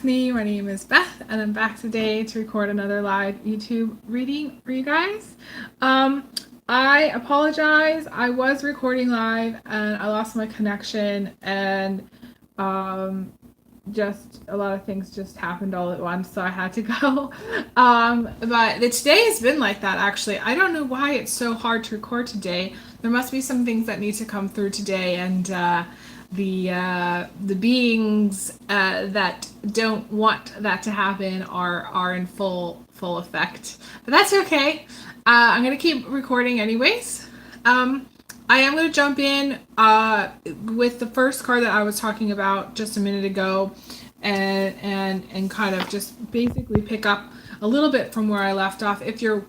My name is Beth, and I'm back today to record another live YouTube reading for you guys. I apologize. I was recording live and I lost my connection, and just a lot of things just happened all at once, so I had to go. But today has been like that actually. I don't know why it's so hard to record today. There must be some things that need to come through today, and the beings that don't want that to happen are in full effect. But that's okay. I'm gonna keep recording anyways. I am going to jump in with the first card that I was talking about just a minute ago, and kind of just basically pick up a little bit from where I left off. If you're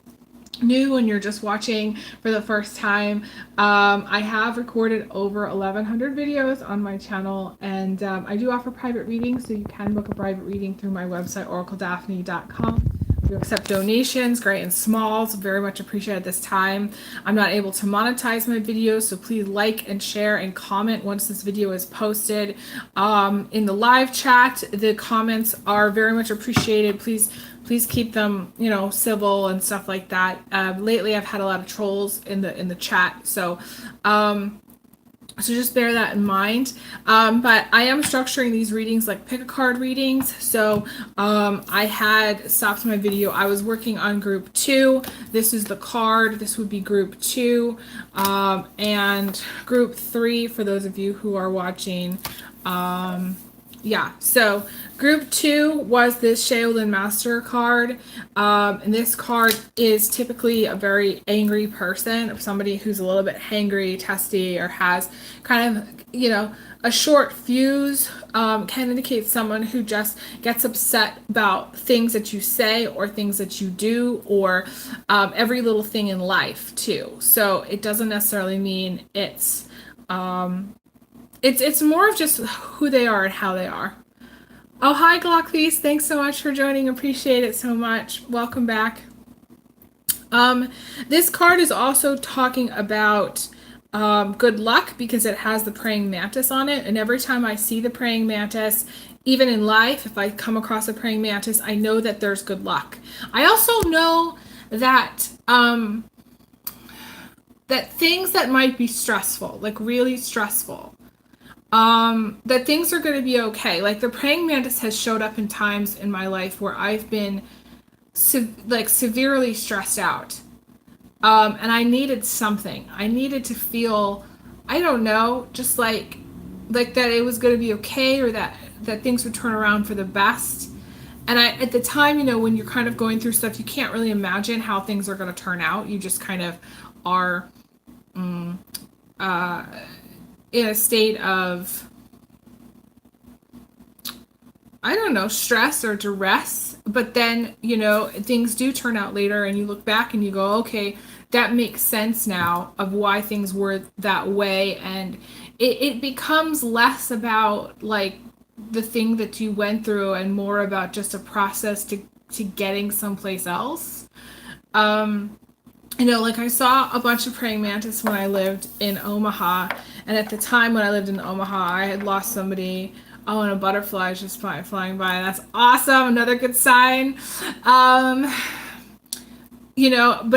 new and you're just watching for the first time, I have recorded over 1,100 videos on my channel, and I do offer private readings, so you can book a private reading through my website, OracleDaphne.com. We accept donations, great and small, so very much appreciated this time. I'm not able to monetize my videos, so please like and share and comment once this video is posted. In the live chat, the comments are very much appreciated. Please keep them, civil and stuff like that. Lately, I've had a lot of trolls in the chat, so just bear that in mind. But I am structuring these readings like pick a card readings. So I had stopped my video. I was working on group 2. This is the card. This would be group 2. And group 3 for those of you who are watching. Yeah, so group 2 was this Shaolin Master card, and this card is typically a very angry person, somebody who's a little bit hangry, testy, or has kind of, a short fuse. Can indicate someone who just gets upset about things that you say or things that you do, or every little thing in life too. So it doesn't necessarily mean it's more of just who they are and how they are. Oh, hi, Glocklease. Thanks so much for joining. Appreciate it so much. Welcome back. This card is also talking about good luck because it has the praying mantis on it. And every time I see the praying mantis, even in life, if I come across a praying mantis, I know that there's good luck. I also know that that things that might be stressful, like really stressful, that things are going to be okay. Like the praying mantis has showed up in times in my life where I've been severely stressed out. And I needed something. I needed to feel, I don't know, just like that it was going to be okay, or that things would turn around for the best. And at the time, when you're kind of going through stuff, you can't really imagine how things are going to turn out. You just kind of are in a state of, I don't know, stress or duress. But then, things do turn out later, and you look back and you go, okay, that makes sense now of why things were that way. And it becomes less about like the thing that you went through and more about just a process to getting someplace else. Like I saw a bunch of praying mantis when I lived in Omaha. And at the time when I lived in Omaha, I had lost somebody. Oh, and a butterfly is just flying by. That's awesome. Another good sign. But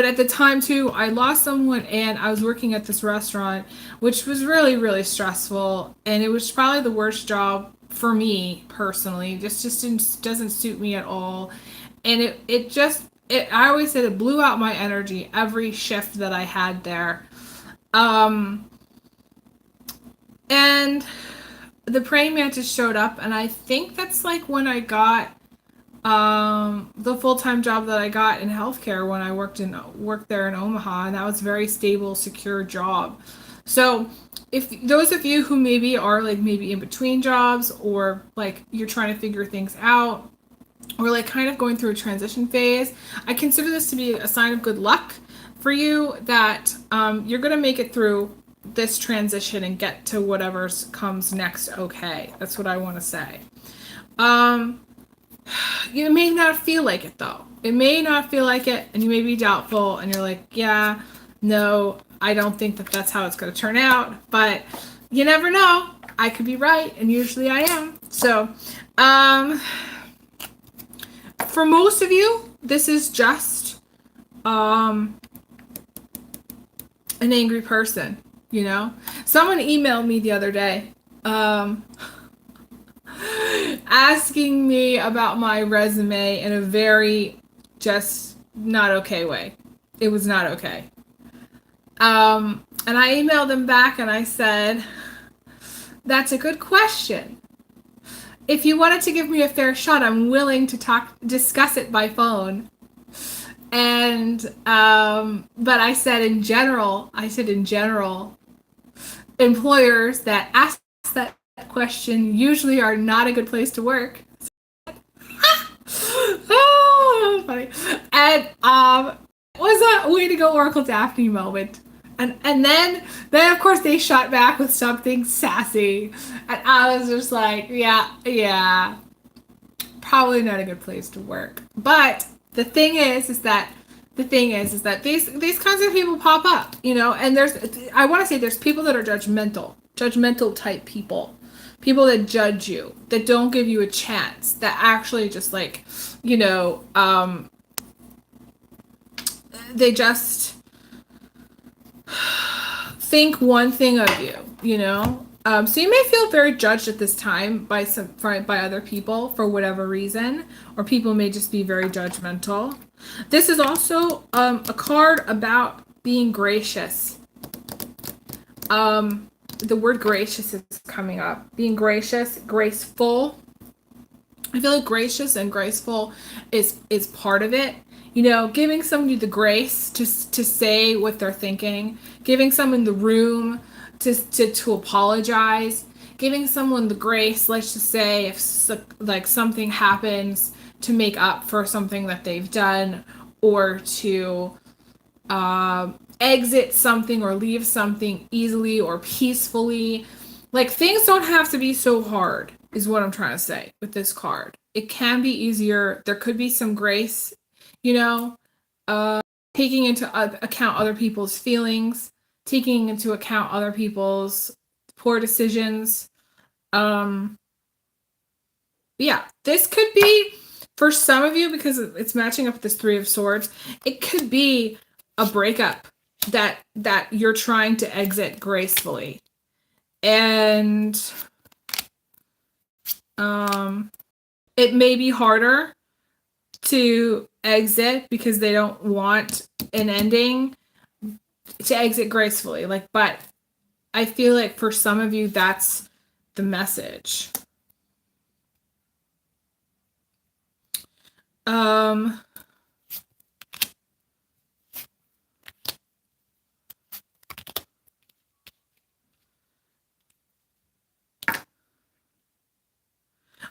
at the time too, I lost someone, and I was working at this restaurant, which was really, really stressful. And it was probably the worst job for me personally. Just doesn't suit me at all. And I always said it blew out my energy every shift that I had there. And the praying mantis showed up, and I think that's like when I got the full-time job that I got in healthcare when I worked there in Omaha, and that was a very stable, secure job. So if those of you who maybe are like maybe in between jobs, or like you're trying to figure things out, or like kind of going through a transition phase, I consider this to be a sign of good luck for you, that you're going to make it through this transition and get to whatever comes next. Okay, that's what I want to say. You may not feel like it though. It may not feel like it, and you may be doubtful, and you're like, yeah, no, I don't think that that's how it's going to turn out. But you never know. I could be right, and usually I am. So, for most of you, this is just an angry person, you know? Someone emailed me the other day, asking me about my resume in a very just not okay way. It was not okay. And I emailed them back and I said, that's a good question. If you wanted to give me a fair shot, I'm willing to discuss it by phone. And, but I said in general, employers that ask that question usually are not a good place to work. Oh, funny. And, it was a way to go OracleDaphne moment. And then of course they shot back with something sassy. And I was just like, yeah, probably not a good place to work. But the thing is that these kinds of people pop up, you know, and I want to say there's people that are judgmental type people that judge you, that don't give you a chance, that actually just like, you know, they just think one thing of you, you know. So you may feel very judged at this time by other people for whatever reason, or people may just be very judgmental. This is also a card about being gracious. The word gracious is coming up. Being gracious, graceful. I feel like gracious and graceful is part of it. You know, giving somebody the grace to say what they're thinking, giving someone the room to apologize, giving someone the grace, let's just say, if like something happens, to make up for something that they've done, or to exit something or leave something easily or peacefully. Like, things don't have to be so hard, is what I'm trying to say with this card. It can be easier. There could be some grace, you know, taking into account other people's feelings, taking into account other people's poor decisions. Yeah, this could be, for some of you, because it's matching up with this Three of Swords, it could be a breakup that you're trying to exit gracefully. And it may be harder to exit because they don't want an ending, to exit gracefully. Like, but I feel like for some of you, that's the message.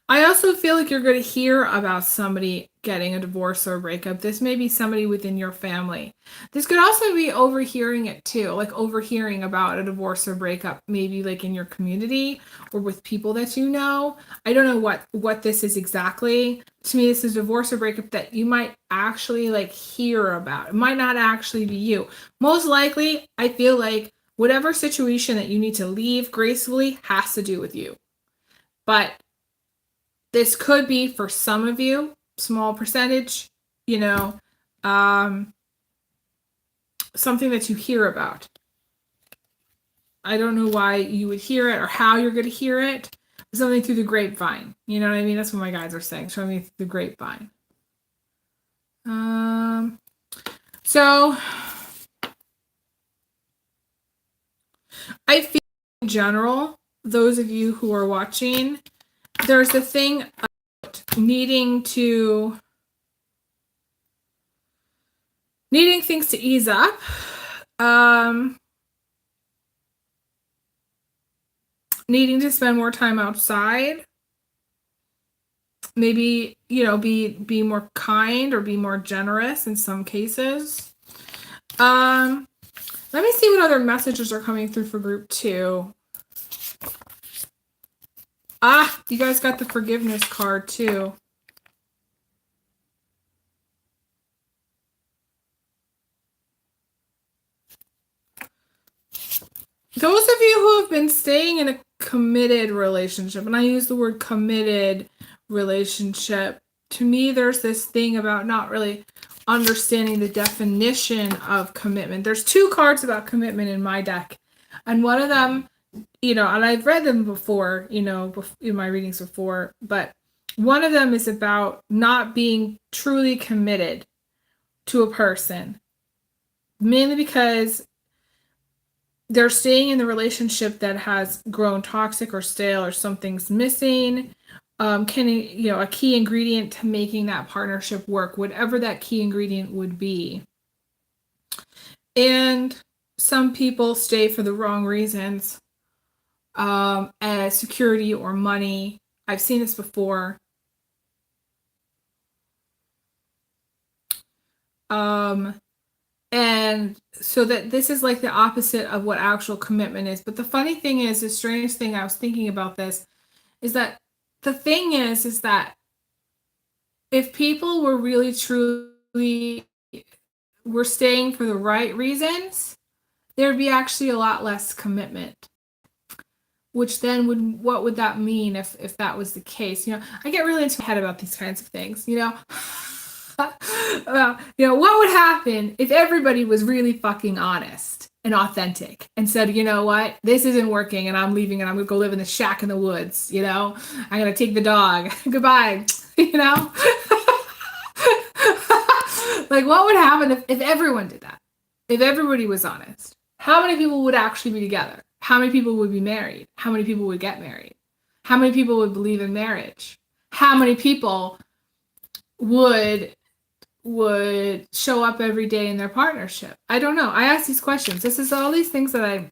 I also feel like you're going to hear about somebody getting a divorce or a breakup. This may be somebody within your family. This could also be overhearing it too, like overhearing about a divorce or breakup, maybe like in your community or with people that you know. I don't know what this is exactly. To me, this is divorce or breakup that you might actually like hear about. It might not actually be you. Most likely, I feel like whatever situation that you need to leave gracefully has to do with you. But this could be, for some of you, small percentage, you know, something that you hear about. I don't know why you would hear it or how you're going to hear it. Something through the grapevine. You know what I mean? That's what my guides are saying. Show me through the grapevine. So I feel in general, those of you who are watching, there's a thing about needing things to ease up. Needing to spend more time outside. Maybe, you know, be more kind or be more generous in some cases. Let me see what other messages are coming through for group 2. You guys got the forgiveness card too. Those of you who have been staying in a committed relationship, and I use the word committed relationship to me, there's this thing about not really understanding the definition of commitment. There's 2 cards about commitment in my deck. And one of them, and I've read them before, in my readings before, but one of them is about not being truly committed to a person, mainly because they're staying in the relationship that has grown toxic or stale or something's missing. A key ingredient to making that partnership work, whatever that key ingredient would be. And some people stay for the wrong reasons, as security or money. I've seen this before. And so that this is like the opposite of what actual commitment is. But the funny thing is, the strangest thing, I was thinking about this, is that the thing is that if people were really truly were staying for the right reasons, there'd be actually a lot less commitment. Which then what would that mean if that was the case? I get really into my head about these kinds of things, what would happen if everybody was really fucking honest and authentic and said, you know what, this isn't working and I'm leaving and I'm gonna go live in the shack in the woods, I'm gonna take the dog. Goodbye. Like, what would happen if everyone did that? If everybody was honest? How many people would actually be together? How many people would be married? How many people would get married? How many people would believe in marriage? How many people would show up every day in their partnership? I don't know. I ask these questions. This is all these things that I'm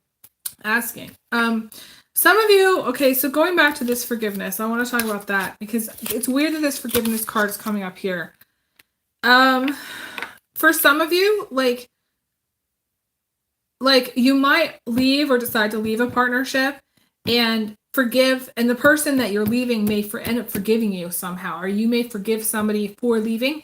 asking. Some of you, okay, so going back to this forgiveness, I want to talk about that because it's weird that this forgiveness card is coming up here. For some of you, like you might leave or decide to leave a partnership and forgive, and the person that you're leaving may end up forgiving you somehow, or you may forgive somebody for leaving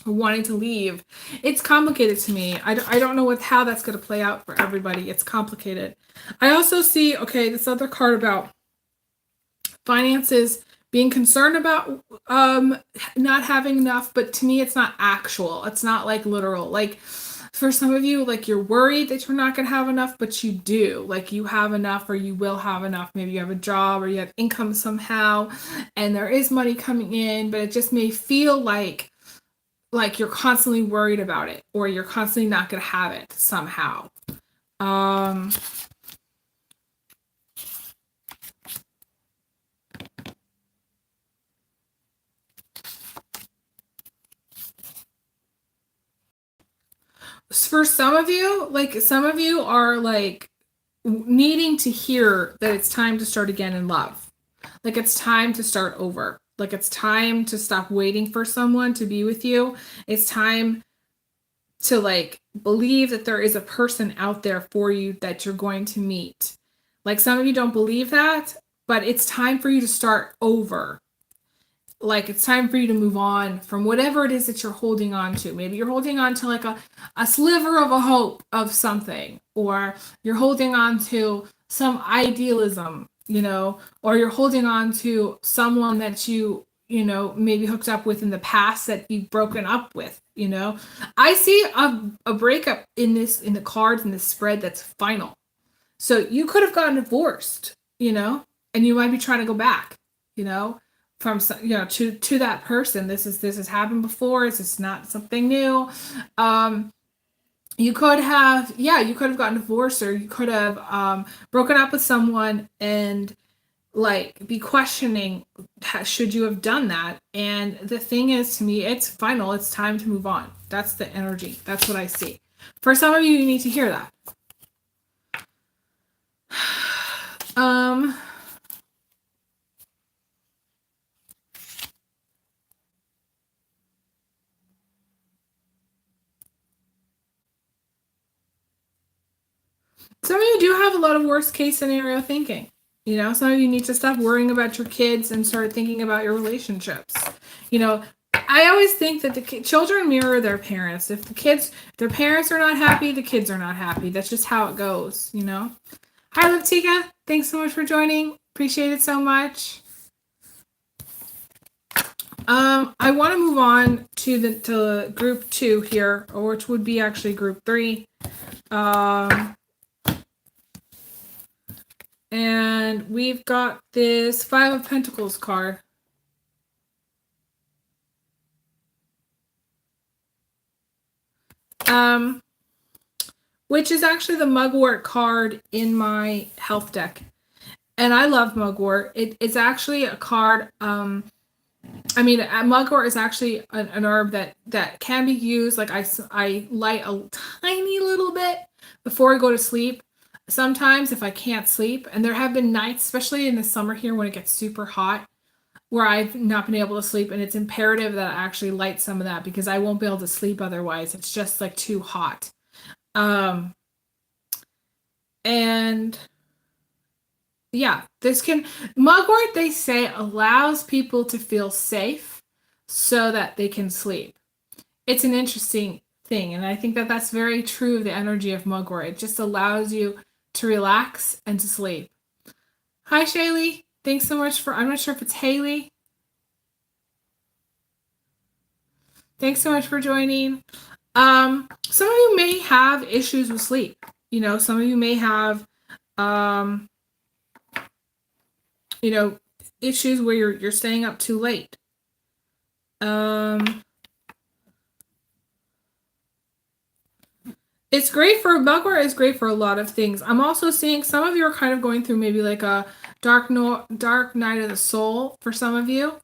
or wanting to leave. It's complicated to me. I don't know how that's going to play out for everybody. It's complicated. I also see, okay, this other card about finances, being concerned about not having enough, but to me it's not actual. It's not like literal. Like for some of you, like you're worried that you're not going to have enough, but you do. Like you have enough or you will have enough. Maybe you have a job or you have income somehow and there is money coming in, but it just may feel like you're constantly worried about it or you're constantly not going to have it somehow. For some of you are like needing to hear that it's time to start again in love. Like it's time to start over. Like it's time to stop waiting for someone to be with you. It's time to like believe that there is a person out there for you that you're going to meet. Like some of you don't believe that, but it's time for you to start over. Like it's time for you to move on from whatever it is that you're holding on to. Maybe you're holding on to like a sliver of a hope of something, or you're holding on to some idealism, or you're holding on to someone that you maybe hooked up with in the past that you've broken up with, I see a breakup in the cards in this spread that's final. So you could have gotten divorced, and you might be trying to go back, from to that person. This has happened before. This is not something new. You could have gotten divorced, or you could have broken up with someone and like be questioning, should you have done that? And the thing is, to me, it's final. It's time to move on. That's the energy. That's what I see. For some of you, you need to hear that. Some of you do have a lot of worst case scenario thinking. Some of you need to stop worrying about your kids and start thinking about your relationships. I always think that the children mirror their parents. If their parents are not happy, the kids are not happy. That's just how it goes, Hi, Liptika. Thanks so much for joining. Appreciate it so much. I want to move on to group 2 here, which would be actually group 3. And we've got this 5 of Pentacles card. Which is actually the mugwort card in my health deck. And I love mugwort. It's actually a card. Mugwort is actually an herb that can be used. Like I light a tiny little bit before I go to sleep. Sometimes if I can't sleep, and there have been nights, especially in the summer here when it gets super hot, where I've not been able to sleep, and it's imperative that I actually light some of that because I won't be able to sleep otherwise. It's just like too hot. And yeah, mugwort, they say, allows people to feel safe so that they can sleep. It's an interesting thing, and I think that that's very true of the energy of mugwort. It just allows you to relax and to sleep. Hi, Shaylee. Thanks so much I'm not sure if it's Haley. Thanks so much for joining. Some of you may have issues with sleep. Some of you may have issues where you're staying up too late. It's great for mugwort is great for a lot of things. I'm also seeing some of you are kind of going through maybe like a dark night of the soul for some of you.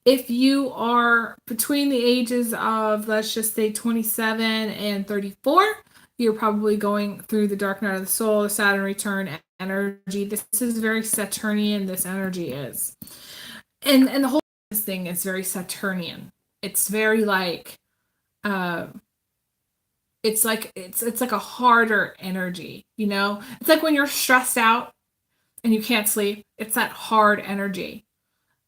If you are between the ages of, let's just say, 27 and 34, you're probably going through the dark night of the soul, the Saturn return energy. This is very Saturnian, this energy is. And the whole thing is very Saturnian. It's very like it's like a harder energy, It's like when you're stressed out and you can't sleep, it's that hard energy.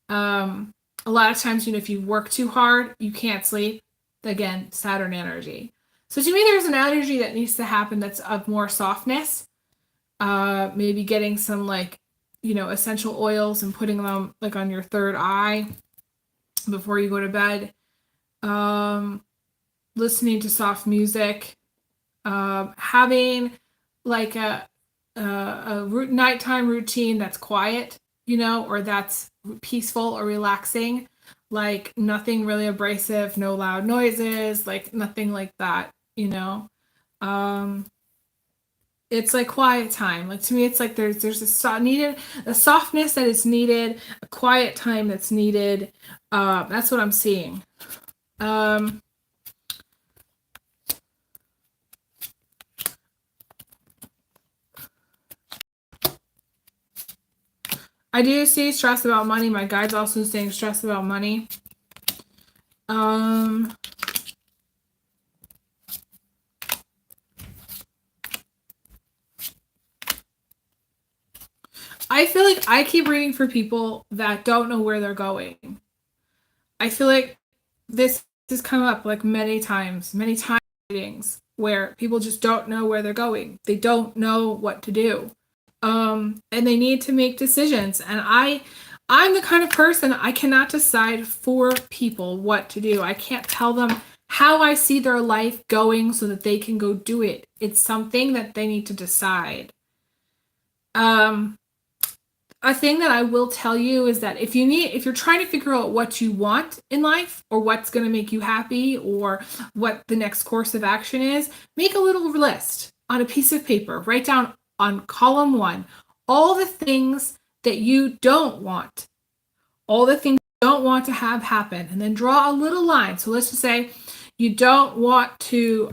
A lot of times, if you work too hard, you can't sleep. Again, Saturn energy. So to me, there's an energy that needs to happen that's of more softness. Maybe getting some essential oils and putting them like on your third eye before you go to bed. Listening to soft music. Having like a nighttime routine that's quiet, or that's peaceful or relaxing, like nothing really abrasive, no loud noises, like nothing like that. It's like quiet time. Like to me, it's like there's a softness that is needed, a quiet time that's needed. That's what I'm seeing. I do see stress about money. My guide's also saying stress about money. I feel like I keep reading for people that don't know where they're going. I feel like this has come up like many times readings where people just don't know where they're going. They don't know what to do. And they need to make decisions. And I'm the kind of person, I cannot decide for people what to do. I can't tell them how I see their life going so that they can go do it. It's something that they need to decide. A thing that I will tell you is that if you're trying to figure out what you want in life or what's going to make you happy or what the next course of action is, make a little list on a piece of paper. Write down on column 1 all the things that you don't want, all the things you don't want to have happen, and then draw a little line. So let's just say you don't want to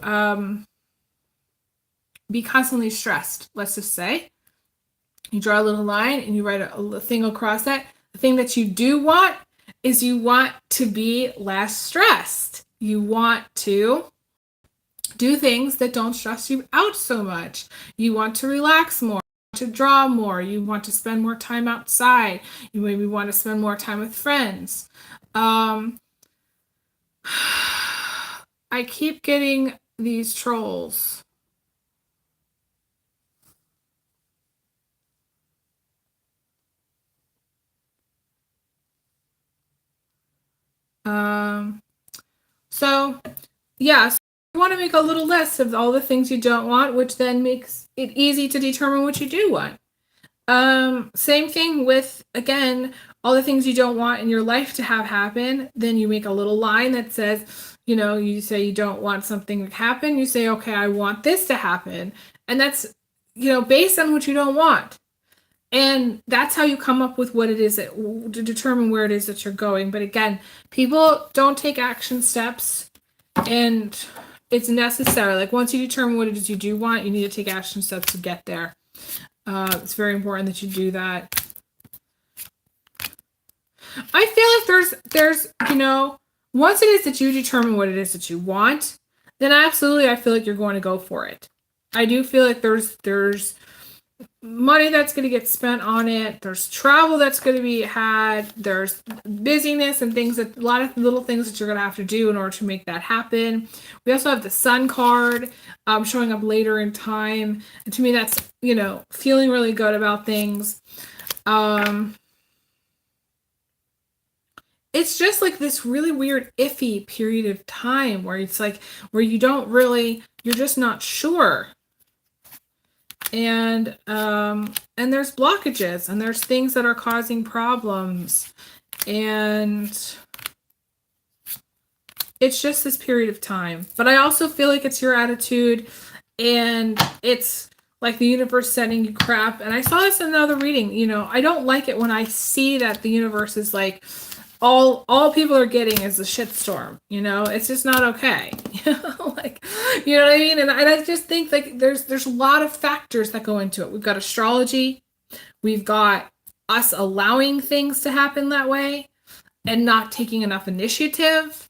be constantly stressed. Let's just say you draw a little line and you write a thing across that. The thing that you do want is you want to be less stressed. You want to do things that don't stress you out so much. You want to relax more, to draw more. You want to spend more time outside. You maybe want to spend more time with friends. I keep getting these trolls. Um, so yeah, so you want to make a little list of all the things you don't want, which then makes it easy to determine what you do want. Same thing with, again, all the things you don't want in your life to have happen. Then you make a little line that says, you say you don't want something to happen. You say, okay, I want this to happen. And that's, based on what you don't want. And that's how you come up with what it is to determine where it is that you're going. But again, people don't take action steps, and it's necessary. Like, once you determine what it is you do want, you need to take action steps to get there. It's very important that you do that. I feel like there's once it is that you determine what it is that you want, then absolutely I feel like you're going to go for it. I do feel like there's money that's going to get spent on it. There's travel that's going to be had. There's busyness and things, that a lot of little things that you're going to have to do in order to make that happen. We also have the Sun card showing up later in time. And to me, that's, feeling really good about things. It's just like this really weird, iffy period of time where it's like, where you're just not sure. And there's blockages, and there's things that are causing problems, and it's just this period of time. But I also feel like it's your attitude, and it's like the universe sending you crap. And I saw this in another reading. I don't like it when I see that the universe is like, all people are getting is a shitstorm. It's just not okay. Like, you know what I mean? And I just think like there's a lot of factors that go into it. We've got astrology, we've got us allowing things to happen that way and not taking enough initiative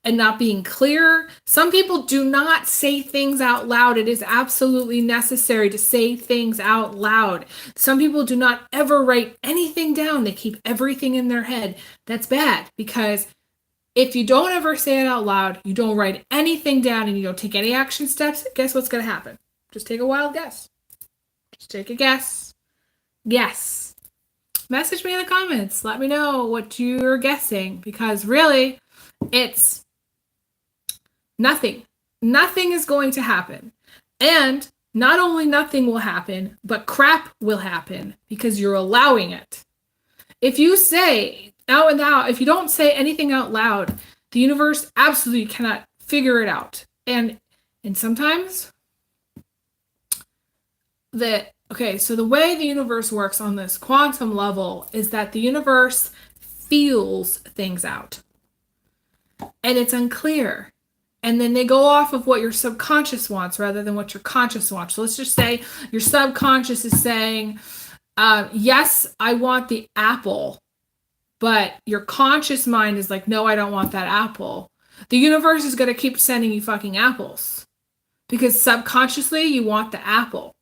and not being clear. Some people do not say things out loud. It is absolutely necessary to say things out loud. Some people do not ever write anything down. They keep everything in their head. That's bad, because if you don't ever say it out loud, you don't write anything down, and you don't take any action steps, guess what's going to happen? Just take a wild guess. Just take a guess. Guess. Message me in the comments. Let me know what you're guessing, because really, it's nothing. Nothing is going to happen. And not only nothing will happen, but crap will happen because you're allowing it. If you say out and out, if you don't say anything out loud, the universe absolutely cannot figure it out. And sometimes so the way the universe works on this quantum level is that the universe feels things out. And it's unclear. And then they go off of what your subconscious wants rather than what your conscious wants. So let's just say your subconscious is saying, yes, I want the apple. But your conscious mind is like, no, I don't want that apple. The universe is going to keep sending you fucking apples. Because subconsciously, you want the apple.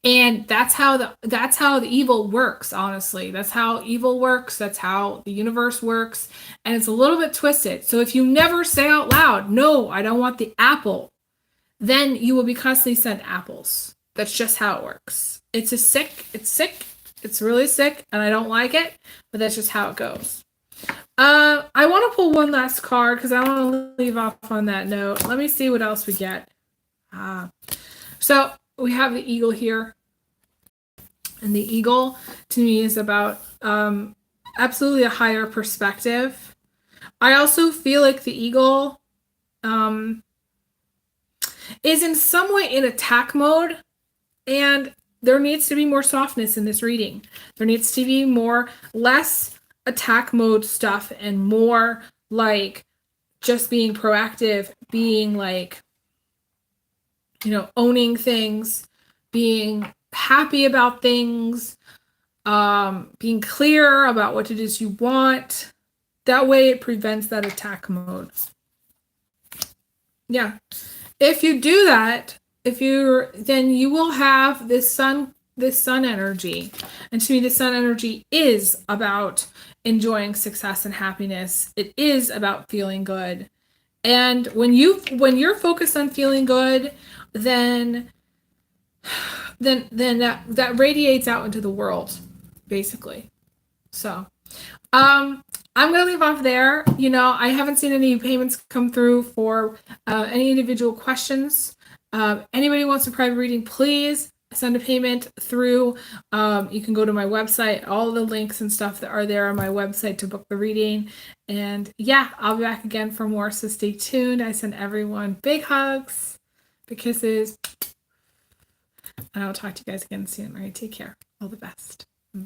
And that's how the evil works, honestly. That's how evil works. That's how the universe works. And it's a little bit twisted. So if you never say out loud, no, I don't want the apple, then you will be constantly sent apples. That's just how it works. It's sick. It's really sick, and I don't like it, but that's just how it goes. I want to pull one last card because I want to leave off on that note. Let me see what else we get. So we have the eagle here. And the eagle, to me, is about absolutely a higher perspective. I also feel like the eagle is in some way in attack mode, and there needs to be more softness in this reading. There needs to be less attack mode stuff and more like just being proactive, being like, owning things, being happy about things, being clear about what it is you want. That way it prevents that attack mode. Yeah. If you do that, then you will have this sun energy. And to me, the sun energy is about enjoying success and happiness. It is about feeling good. And when you're focused on feeling good, then that radiates out into the world, basically. So, I'm going to leave off there. You know, I haven't seen any payments come through for any individual questions. Anybody wants a private reading, please send a payment through. You can go to my website. All the links and stuff that are there on my website to book the reading. And yeah, I'll be back again for more, so stay tuned. I send everyone big hugs, big kisses, and I'll talk to you guys again soon. All right, take care. All the best. Bye.